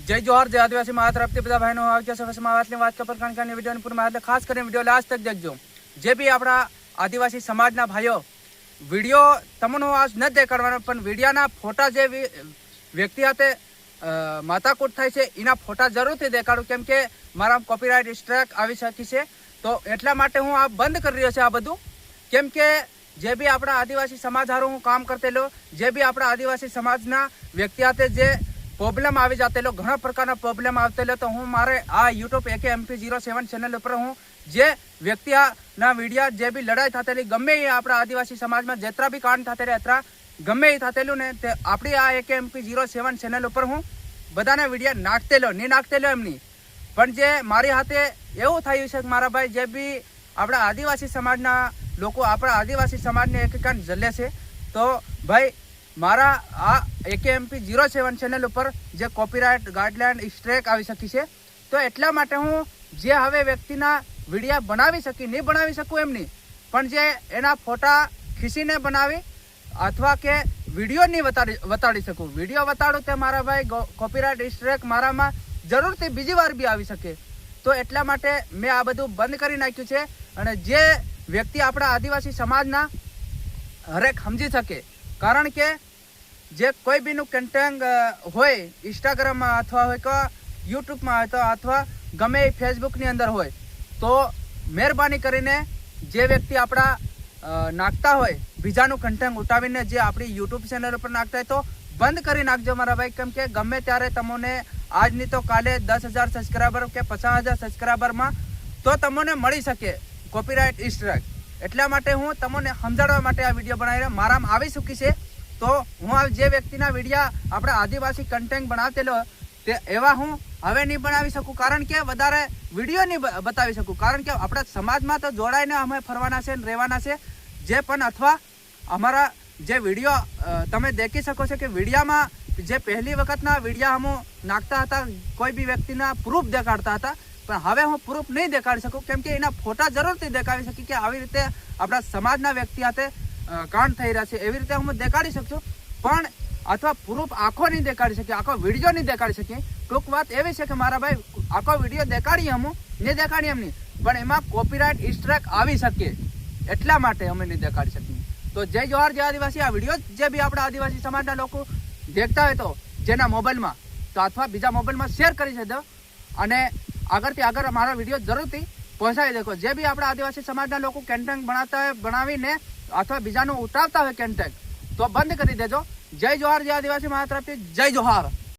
जय जोहार जय आदिवासी महातरफ બધા બહેનો આવજો સવાસમાં વાતની વાત કપર કણકાની વિડિયોની પૂરમાં એટલે ખાસ કરીને વિડિયો લાસ્ટ તક દેખજો। જે બી આપણા આદિવાસી સમાજના ભાઈઓ વિડિયો તમને આજ ન દેખાડવાનો પણ વિડિયાના ફોટા જે વ્યક્તિ સાથે માતાકૂટ થાય છે એના ફોટા જરૂરથી દેખાડું કેમ કે મારા કોપીરાઇટ સ્ટ્રાઇક આવી શકી છે। તો એટલા માટે હું આ બંધ કરી રહ્યો છે આ બધું કેમ કે જે બી આપણા આદિવાસી સમાજ હારું હું કામ કરતેલો જે બી આપણા આદિવાસી સમાજના વ્યક્તિ સાથે જે प्रॉब्लम આવી જાતેલો ઘણા પ્રકારના પ્રોબ્લેમ આવતેલો તો હું મારે આ YouTube AKMP07 ચેનલ ઉપર હું જે વ્યક્તિના વિડિયા જે બી લડાઈ થતેલી ગમે એ આપણા આદિવાસી સમાજમાં જેટલા બી કાંડ થતેલે અતરા ગમે એ થતેલું ને તે આપણી આ AKMP07 ચેનલ ઉપર હું બધાના વિડિયા નાખતેલો એમની પણ જે મારી હાથે એવું થયું છે કે મારા ભાઈ જે બી આપણા આદિવાસી સમાજના લોકો આપણા આદિવાસી સમાજને એક કાન જલે છે તો ભાઈ મારા આ AKMP07 ચેનલ ઉપર જે કોપીરાઇટ ગાઈડલાઈન સ્ટ્રાઇક આવી શકી છે તો એટલા માટે હું જે હવે વ્યક્તિના વિડિયા બનાવી શકી નહીં બનાવી શકું એમ નહીં પણ જે એના ફોટા ખીસીને બનાવી અથવા કે વિડીયો નહીં વતાડી શકું વિડીયો વતાડું તે મારા ભાઈ કોપીરાઇટ સ્ટ્રાઇક મારામાં જરૂરથી બીજી વાર બી આવી શકે તો એટલા માટે મેં આ બધું બંધ કરી નાખ્યું છે અને જે વ્યક્તિ આપણા આદિવાસી સમાજના હરેક સમજી શકે કારણ કે જે કોઈ બીનું કન્ટેન્ટ હોય ઇન્સ્ટાગ્રામમાં અથવા હોય કે યુટ્યુબમાં હોય તો અથવા ગમે ફેસબુકની અંદર હોય તો મહેરબાની કરીને જે વ્યક્તિ આપણા નાખતા હોય બીજાનું કન્ટેન્ટ ઉઠાવીને જે આપણી યુટ્યુબ ચેનલ ઉપર નાખતા હોય તો બંધ કરી નાખજો મારા ભાઈ કેમ કે ગમે ત્યારે તમને આજની તો કાલે 10,000 સબસ્ક્રાઈબર કે 50,000 સબસ્ક્રાઈબરમાં તો તમને મળી શકે કોપીરાઇટ સ્ટ્રાઇક એટલા માટે હું તમને સમજાવવા માટે આ વિડીયો બનાવીને મારામાં આવી ચૂકી છે તો હું જે વ્યક્તિના વિડીયા આપણા આદિવાસી કન્ટેન્ટ બનાવતેલો તે એવા હું હવે નહીં બનાવી શકું કારણ કે વધારે વિડીયો નહીં બતાવી શકું કારણ કે આપણા સમાજમાં તો જોડાઈને અમે ફરવાના છે ને રહેવાના છે જે પણ અથવા અમારા જે વિડીયો તમે દેખી શકો છો કે વિડીયામાં જે પહેલી વખતના વિડીયા અમે નાખતા હતા કોઈ બી વ્યક્તિના પ્રૂફ દેખાડતા હતા પણ હવે હું પ્રૂફ નહીં દેખાડી શકું કેમ કે એના ફોટા જરૂરથી દેખાડી શકી કે આવી રીતે આપણા સમાજના વ્યક્તિ સાથે કાંડ થઈ રહ્યા છે એવી રીતે હું દેખાડી શકું પણ અથવા પ્રૂફ આખો નહીં દેખાડી શકીએ આખો વિડીયો નહીં દેખાડી શકીએ ટૂંક વાત એવી છે કે મારા ભાઈ આખો વિડીયો દેખાડીએ અમે નહીં દેખાડીએ એમ નહીં પણ એમાં કોપીરાઇટ સ્ટ્રાઇક આવી શકે એટલા માટે અમે નહીં દેખાડી શકીએ તો જય જોહાર જય આદિવાસી આ વિડીયો જે બી આપણા આદિવાસી સમાજના લોકો દેખતા હોય તો જેના મોબાઈલમાં તો અથવા બીજા મોબાઈલમાં શેર કરી છે અને આગળથી આગળ મારો વિડીયો જરૂરથી પહોંચાડી દેખો જે બી આપણા આદિવાસી સમાજના લોકો કન્ટેન્ટ બનાવતા હોય બનાવીને અથવા બીજાનું ઉતારતા હોય કન્ટેન્ટ તો બંધ કરી દેજો જય જોહાર જય આદિવાસી મારા તરફથી જય જોહાર।